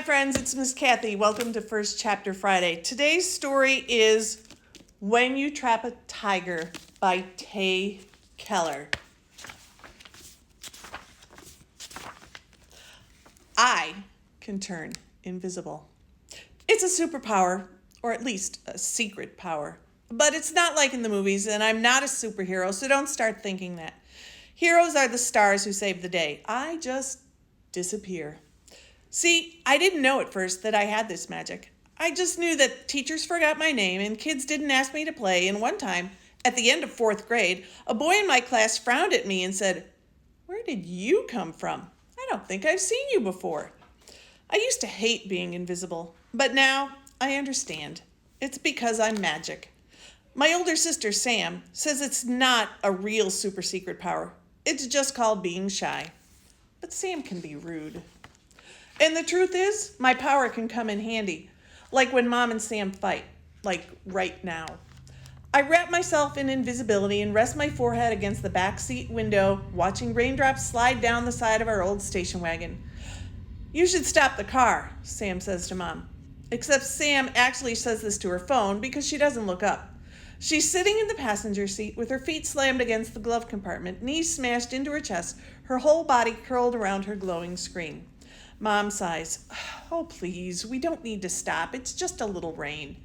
friends, it's Miss Cathy. Welcome to First Chapter Friday. Today's story is When You Trap a Tiger by Tay Keller. I can turn invisible. It's a superpower, or at least a secret power. But it's not like in the movies, and I'm not a superhero, so don't start thinking that. Heroes are the stars who save the day. I just disappear. See, I didn't know at first that I had this magic. I just knew that teachers forgot my name and kids didn't ask me to play. And one time, at the end of 4th grade, a boy in my class frowned at me and said, "Where did you come from? I don't think I've seen you before." I used to hate being invisible, but now I understand. It's because I'm magic. My older sister, Sam, says it's not a real super secret power. It's just called being shy. But Sam can be rude. And the truth is, my power can come in handy, like when Mom and Sam fight, like right now. I wrap myself in invisibility and rest my forehead against the back seat window, watching raindrops slide down the side of our old station wagon. "You should stop the car," Sam says to Mom. Except Sam actually says this to her phone because she doesn't look up. She's sitting in the passenger seat with her feet slammed against the glove compartment, knees smashed into her chest, her whole body curled around her glowing screen. Mom sighs. "Oh, please, we don't need to stop. It's just a little rain."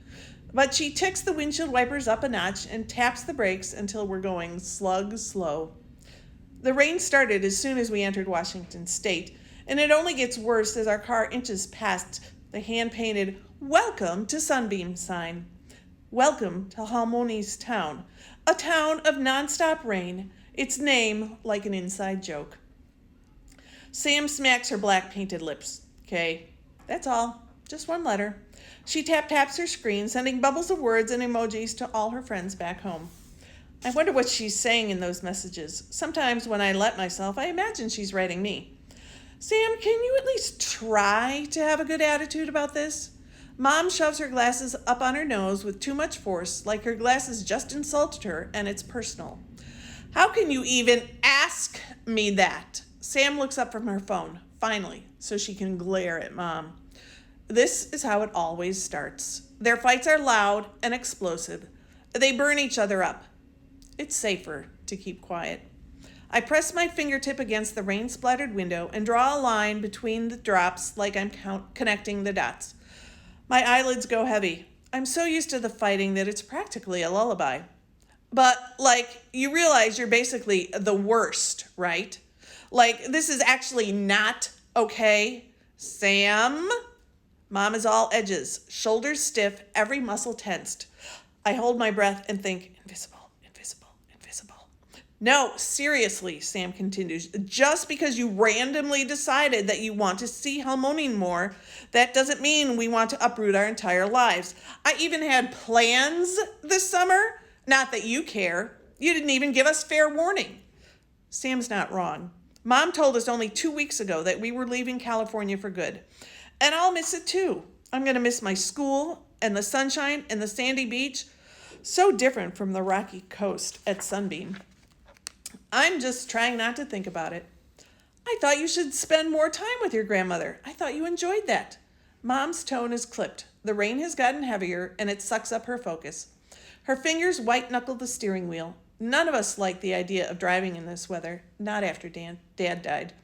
But she ticks the windshield wipers up a notch and taps the brakes until we're going slug slow. The rain started as soon as we entered Washington State, and it only gets worse as our car inches past the hand-painted "Welcome to Sunbeam" sign. Welcome to Halmoni's town, a town of nonstop rain, its name like an inside joke. Sam smacks her black painted lips. "Okay, that's all. Just one letter." She taps her screen, sending bubbles of words and emojis to all her friends back home. I wonder what she's saying in those messages. Sometimes when I let myself, I imagine she's writing me. "Sam, can you at least try to have a good attitude about this?" Mom shoves her glasses up on her nose with too much force, like her glasses just insulted her and it's personal. "How can you even ask me that?" Sam looks up from her phone, finally, so she can glare at Mom. This is how it always starts. Their fights are loud and explosive. They burn each other up. It's safer to keep quiet. I press my fingertip against the rain-splattered window and draw a line between the drops like I'm connecting the dots. My eyelids go heavy. I'm so used to the fighting that it's practically a lullaby. But, you realize you're basically the worst, right? This is actually not okay. "Sam?" Mom is all edges, shoulders stiff, every muscle tensed. I hold my breath and think, invisible, invisible, invisible. "No, seriously," Sam continues, "just because you randomly decided that you want to see Halmoni more, that doesn't mean we want to uproot our entire lives. I even had plans this summer. Not that you care. You didn't even give us fair warning." Sam's not wrong. Mom told us only 2 weeks ago that we were leaving California for good. And I'll miss it too. I'm going to miss my school and the sunshine and the sandy beach. So different from the rocky coast at Sunbeam. I'm just trying not to think about it. "I thought you should spend more time with your grandmother. I thought you enjoyed that." Mom's tone is clipped. The rain has gotten heavier and it sucks up her focus. Her fingers white-knuckle the steering wheel. None of us like the idea of driving in this weather, not after Dad died.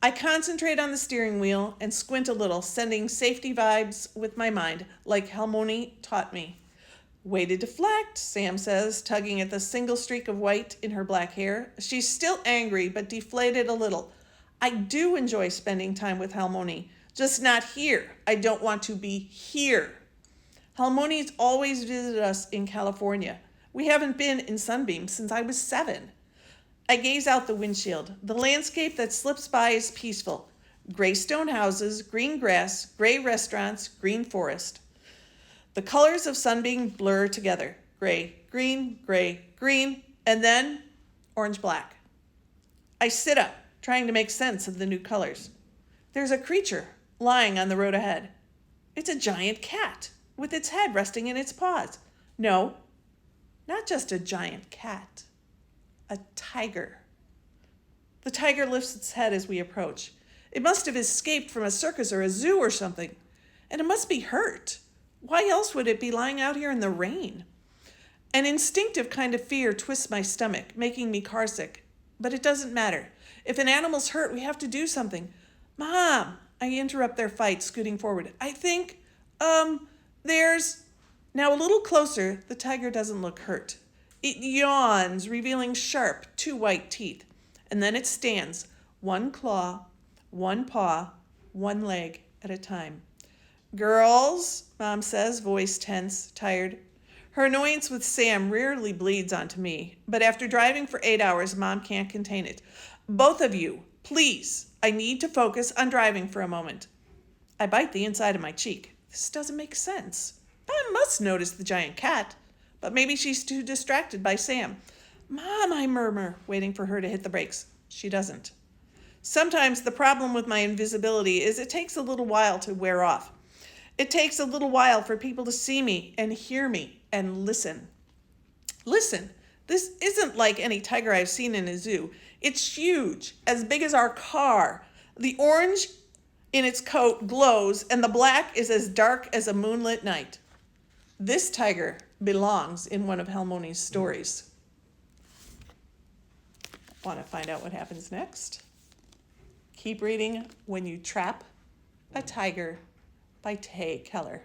I concentrate on the steering wheel and squint a little, sending safety vibes with my mind, like Halmoni taught me. "Way to deflect," Sam says, tugging at the single streak of white in her black hair. She's still angry, but deflated a little. "I do enjoy spending time with Halmoni, just not here. I don't want to be here. Halmoni's always visited us in California. We haven't been in Sunbeam since I was 7. I gaze out the windshield. The landscape that slips by is peaceful. Gray stone houses, green grass, gray restaurants, green forest. The colors of Sunbeam blur together. Gray, green, and then orange-black. I sit up, trying to make sense of the new colors. There's a creature lying on the road ahead. It's a giant cat with its head resting in its paws. No, not just a giant cat. A tiger. The tiger lifts its head as we approach. It must have escaped from a circus or a zoo or something. And it must be hurt. Why else would it be lying out here in the rain? An instinctive kind of fear twists my stomach, making me carsick. But it doesn't matter. If an animal's hurt, we have to do something. Mom, I interrupt their fight, scooting forward. I think, there's... Now a little closer, the tiger doesn't look hurt. It yawns, revealing sharp, 2 white teeth. And then it stands, 1 claw, 1 paw, 1 leg at a time. Girls, Mom says, voice tense, tired. Her annoyance with Sam rarely bleeds onto me, but after driving for 8 hours, Mom can't contain it. Both of you, please, I need to focus on driving for a moment. I bite the inside of my cheek. This doesn't make sense. Mom must notice the giant cat, but maybe she's too distracted by Sam. Mom, I murmur, waiting for her to hit the brakes. She doesn't. Sometimes the problem with my invisibility is it takes a little while to wear off. It takes a little while for people to see me and hear me and listen. Listen, this isn't like any tiger I've seen in a zoo. It's huge, as big as our car. The orange in its coat glows, and the black is as dark as a moonlit night. This tiger belongs in one of Helmoni's stories. Want to find out what happens next? Keep reading When You Trap a Tiger by Tay Keller.